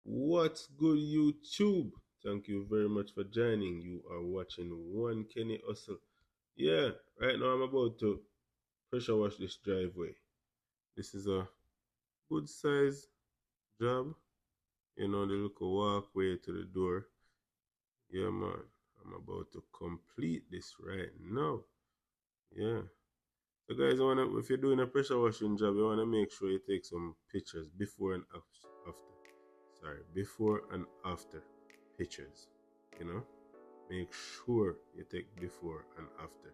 What's good, YouTube? Thank you very much for joining. You are watching One Kenny Hustle. Yeah, right now I'm about to pressure wash this driveway. This is a good size job. The little walkway to the door. Yeah, man. I'm about to complete this right now. Yeah. So, guys, if you're doing a pressure washing job, you wanna make sure you take some pictures before and after. Sorry, before and after pictures. You know. Make sure you take before and after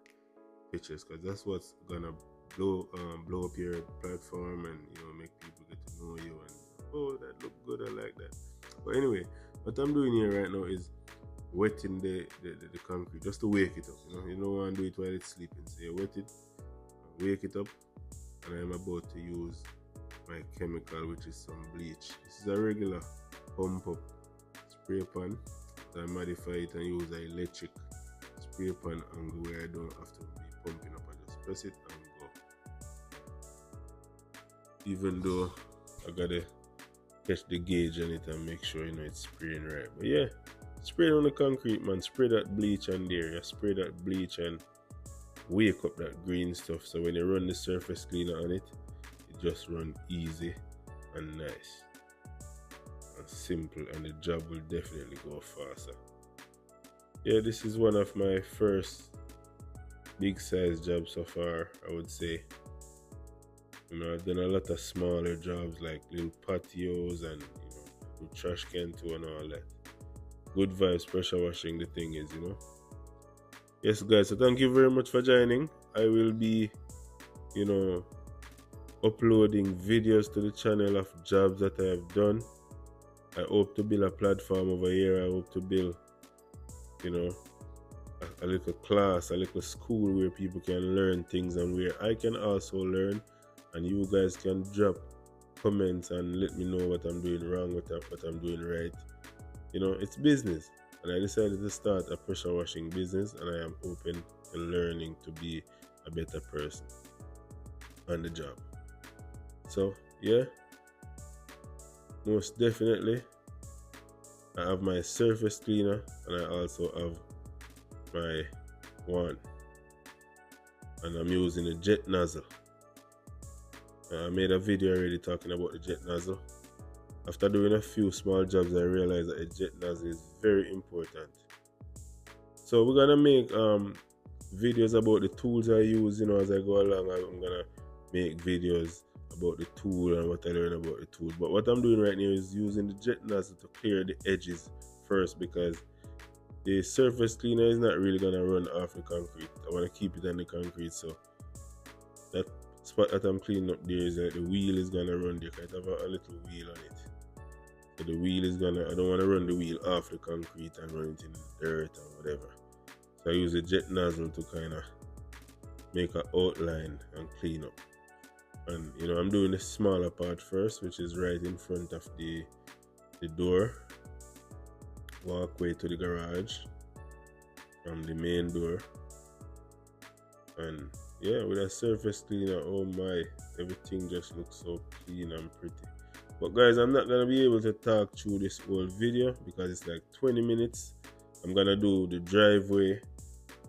pictures because that's what's gonna blow up your platform and make people get to know you and oh, that look good, I like that. But anyway, what I'm doing here right now is wetting the concrete just to wake it up. You don't want to do it while it's sleeping, so you wet it, wake it up, and I'm about to use my chemical, which is some bleach. This is a regular pump up spray pan. So I modify it and use an electric spray pan angle where I don't have to be pumping up. I just press it and go. Even though I gotta catch the gauge on it and make sure it's spraying right. But yeah, spray it on the concrete, man. Spray that bleach on there. You spray that bleach and wake up that green stuff. So when you run the surface cleaner on it, it just run easy and nice and simple, and the job will definitely go faster. Yeah, this is one of my first big size jobs so far, I would say. I've done a lot of smaller jobs like little patios and do trash can too and all that. Good vibes, pressure washing the thing is. Yes, guys, so thank you very much for joining. I will be uploading videos to the channel of jobs that I have done. I hope to build a platform over here. I hope to build a little class, a little school where people can learn things and where I can also learn, and you guys can drop comments and let me know what I'm doing wrong, what I'm doing right. It's business, and I decided to start a pressure washing business, and I am open to learning to be a better person on the job. So yeah, most definitely I have my surface cleaner and I also have my one, and I'm using a jet nozzle. I made a video already talking about the jet nozzle. After doing a few small jobs, I realized that a jet nozzle is very important. So we're gonna make videos about the tools I use. As I go along, I'm gonna make videos about the tool and what I learn about the tool. But what I'm doing right now is using the jet nozzle to clear the edges first, because the surface cleaner is not really gonna run off the concrete. I want to keep it on the concrete, so that spot that I'm cleaning up there is that the wheel is gonna run there. I have a little wheel on it, so the wheel is gonna. I don't want to run the wheel off the concrete and run it in the dirt or whatever. So I use a jet nozzle to kind of make an outline and clean up. And I'm doing the smaller part first, which is right in front of the door. Walkway to the garage from the main door. And yeah, with a surface cleaner, oh my, everything just looks so clean and pretty. But guys, I'm not gonna be able to talk through this whole video because it's like 20 minutes. I'm gonna do the driveway.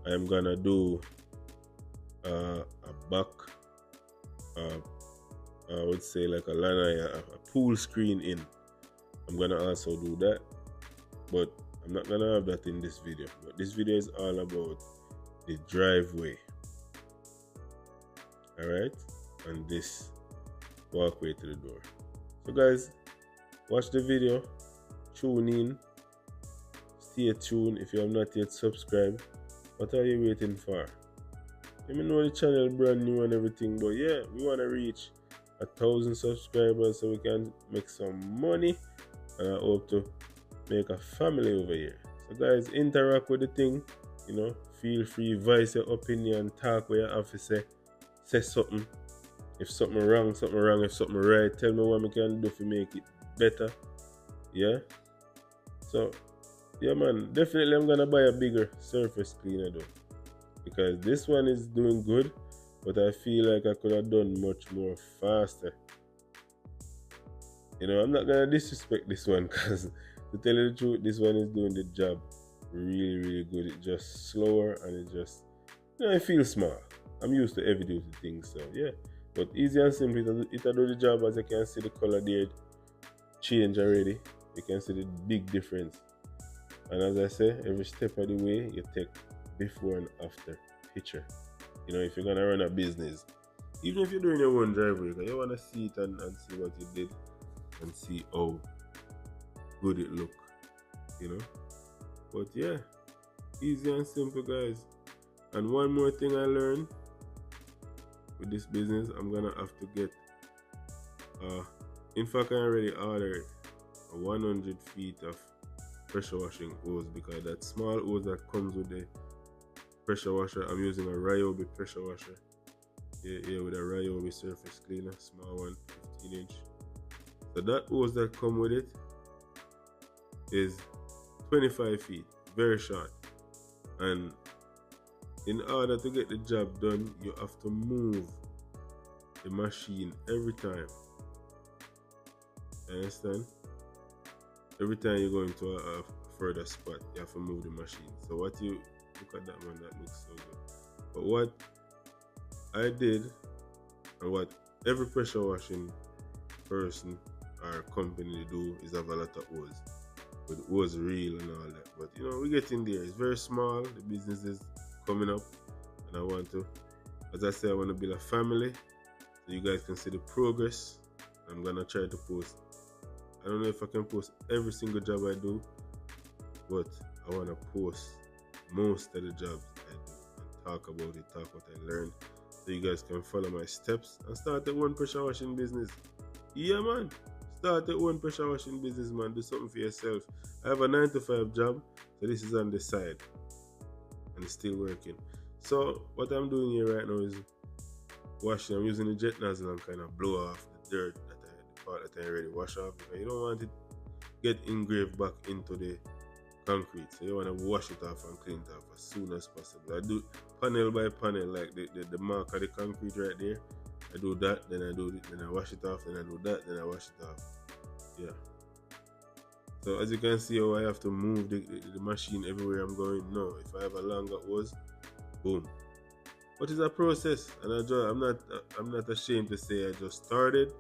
I'm gonna do a back, I would say like a pool screen in. I'm gonna also do that, but I'm not gonna have that in this video. But this video is all about the driveway, alright, and this walkway to the door. So guys, watch the video, tune in, stay tuned. If you have not yet subscribed, what are you waiting for? Let me know the channel brand new and everything, but yeah, we want to reach 1,000 subscribers so we can make some money, and I hope to make a family over here. So guys, interact with the thing, feel free, voice your opinion, talk what you have to say something. If something wrong, if something right, tell me what we can do to make it better. Yeah. So yeah, man, definitely I'm gonna buy a bigger surface cleaner though, because this one is doing good, but I feel like I could have done much more faster. You know, I'm not gonna disrespect this one because to tell you the truth, this one is doing the job really, really good. It's just slower and it just, you know, it feels small. I'm used to heavy duty things, so yeah. But easy and simple, it'll do the job. As you can see the color there change already. You can see the big difference. And as I say, every step of the way you take before and after picture. You know, if you're gonna run a business, even if you're doing your own driveway, you wanna see it and see what you did and see how good it look, you know. But yeah, easy and simple, guys. And one more thing I learned with this business, I'm gonna have to get in fact I already ordered 100 feet of pressure washing hose, because that small hose that comes with the pressure washer, I'm using a Ryobi pressure washer. Yeah, with a Ryobi surface cleaner, small one, 15 inch. So that hose that come with it is 25 feet, very short. And in order to get the job done, you have to move the machine every time. You understand? Every time you go into a further spot, you have to move the machine. So what you look at that, man, that looks so good. But what I did, and what every pressure washing person or company do, is have a lot of hose, with hose reel and all that. But you know, we get in there. It's very small. The business is coming up, and I want to, as I say, I want to build a family, so you guys can see the progress. I'm gonna try to post. I don't know if I can post every single job I do, but I want to post most of the jobs I do and talk about it, talk what I learned, so you guys can follow my steps and start your own pressure washing business. Yeah, man. Start your own pressure washing business, man. Do something for yourself. I have a 9 to 5 job, so this is on the side and it's still working. So what I'm doing here right now is washing. I'm using the jet nozzle and kind of blow off the dirt the part that I already wash off, because you don't want it get engraved back into the concrete. So you want to wash it off and clean it off as soon as possible. I do panel by panel, like the mark of the concrete right there. I do that, then I wash it off, then I do that, then I wash it off. Yeah. So as you can see how I have to move the machine everywhere I'm going. No, if I have a longer hose, boom. But it's a process, and I'm not ashamed to say I just started,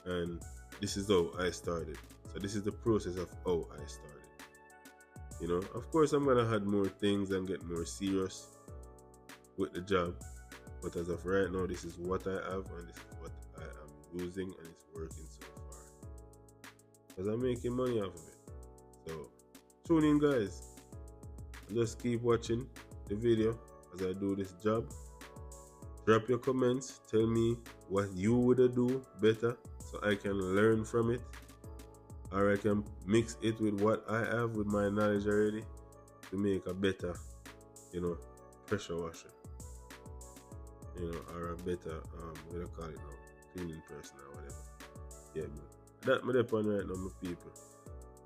and this is how I started. So this is the process of how I started. You know, of course I'm gonna add more things and get more serious with the job. But as of right now, this is what I have and this is what I am using, and it's working so far. Because I'm making money off of it. So tune in, guys. And just keep watching the video as I do this job. Drop your comments. Tell me what you would do better so I can learn from it. Or I can mix it with what I have with my knowledge already to make a better, you know, pressure washer. You know, or a better, what do you call it now? Cleaning person or whatever. Yeah, man. That my depend right now, my people.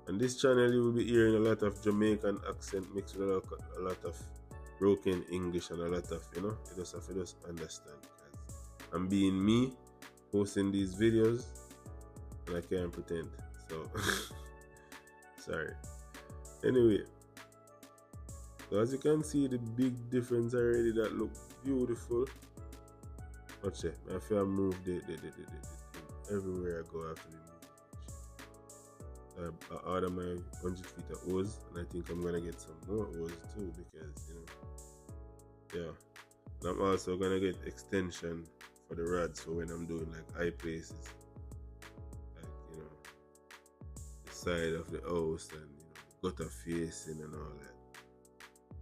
And this channel, you will be hearing a lot of Jamaican accent mixed with a lot of broken English and a lot of, you know, you just have to just understand. Because I'm being me, posting these videos, and I can't pretend. So, sorry. Anyway, so as you can see, the big difference already, that look beautiful. Watch it. I feel I move the everywhere I go, I have to be moving. I order my 100 feet of hose, and I think I'm gonna get some more hose too, because you know, yeah. And I'm also gonna get extension for the rods for when I'm doing like high places, like you know, the side of the house and you know, gutter facing and all that.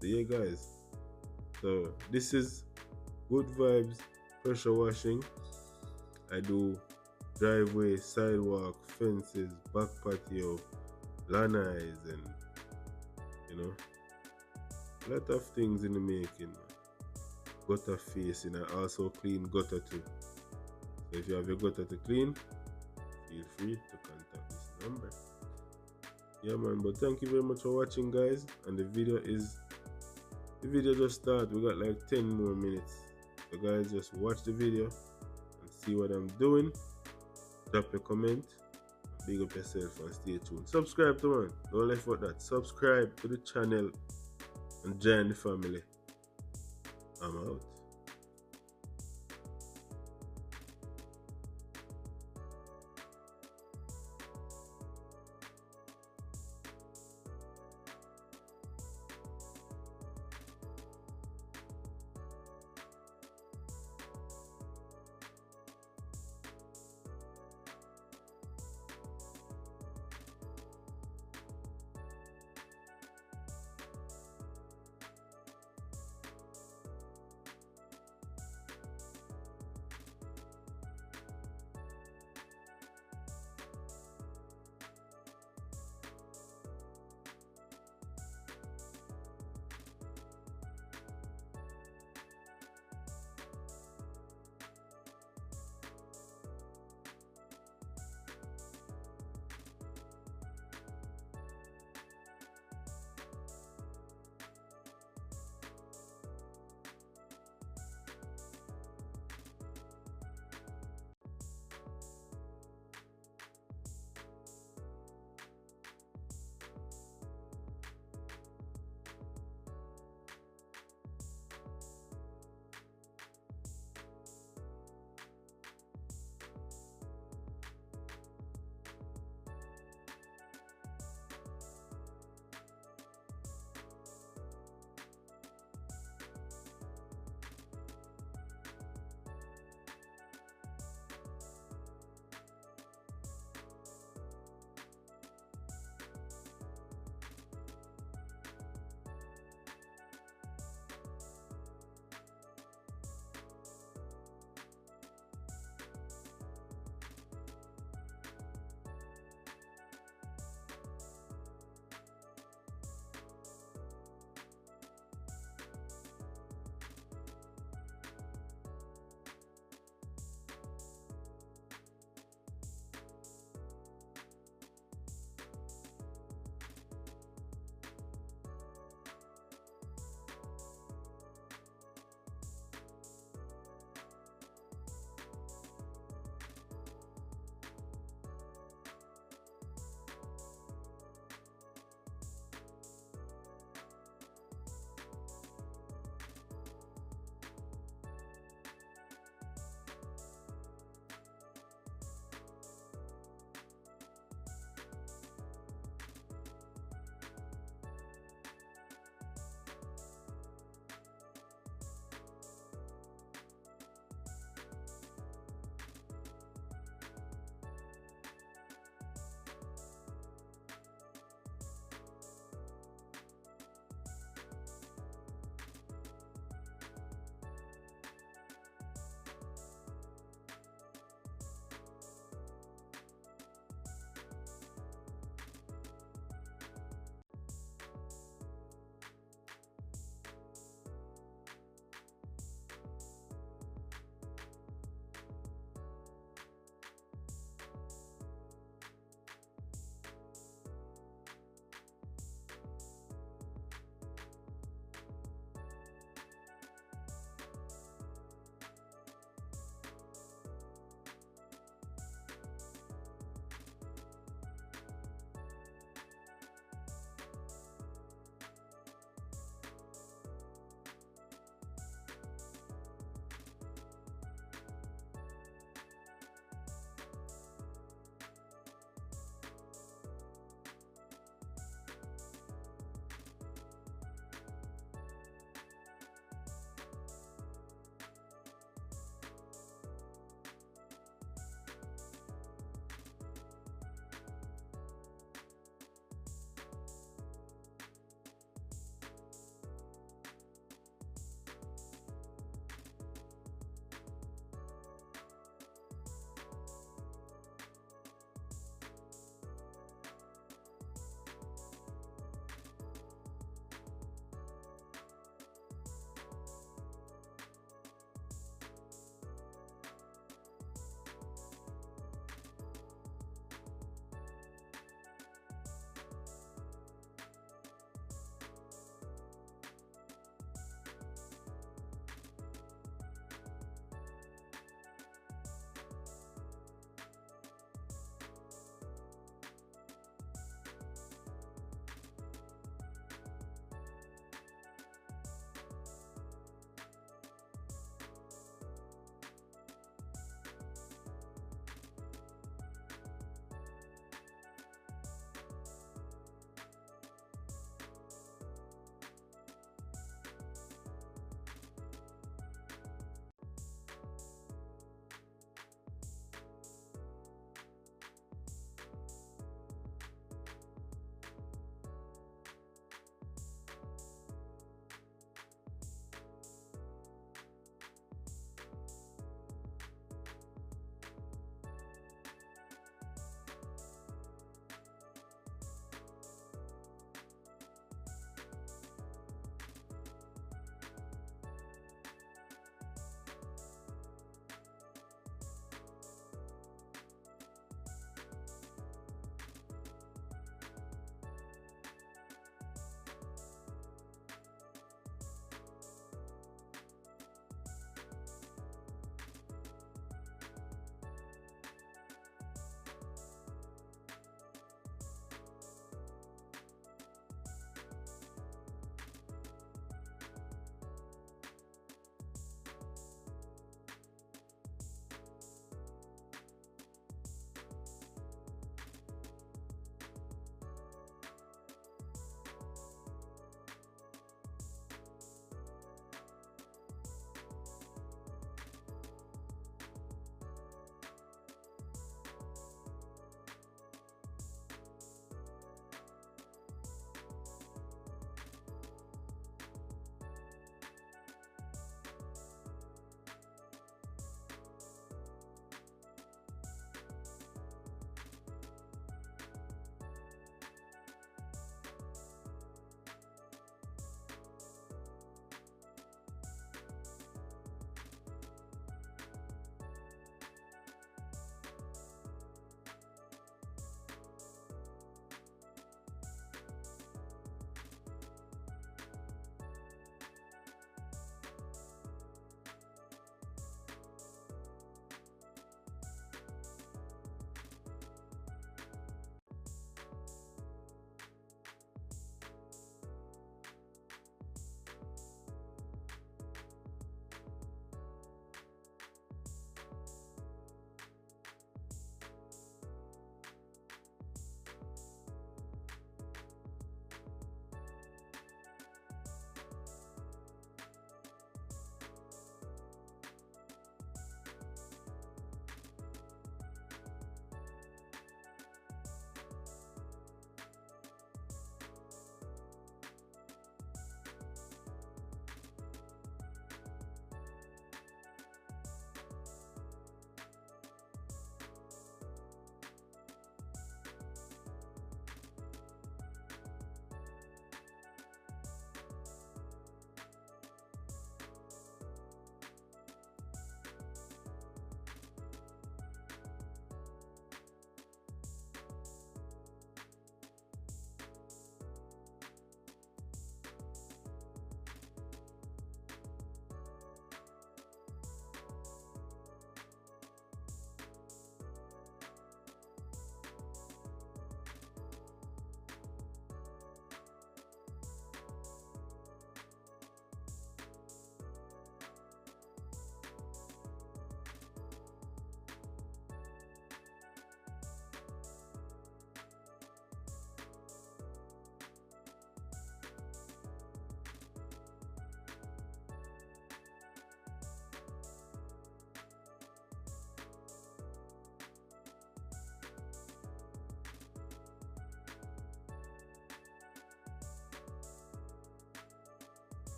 So yeah, guys. So this is Good Vibes Pressure Washing. I do driveway, sidewalk, fences, back patio, lanais, and you know, a lot of things in the making. Gutter facing, I also clean gutter too. So if you have your gutter to clean, feel free to contact this number. Yeah, man. But thank you very much for watching, guys. And the video just started. We got like 10 more minutes. So guys, just watch the video and see what I'm doing. Drop a comment Big up yourself and stay tuned. Subscribe to man. Don't left out that. Subscribe to the channel and join the family. I'm out.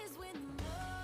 is when the love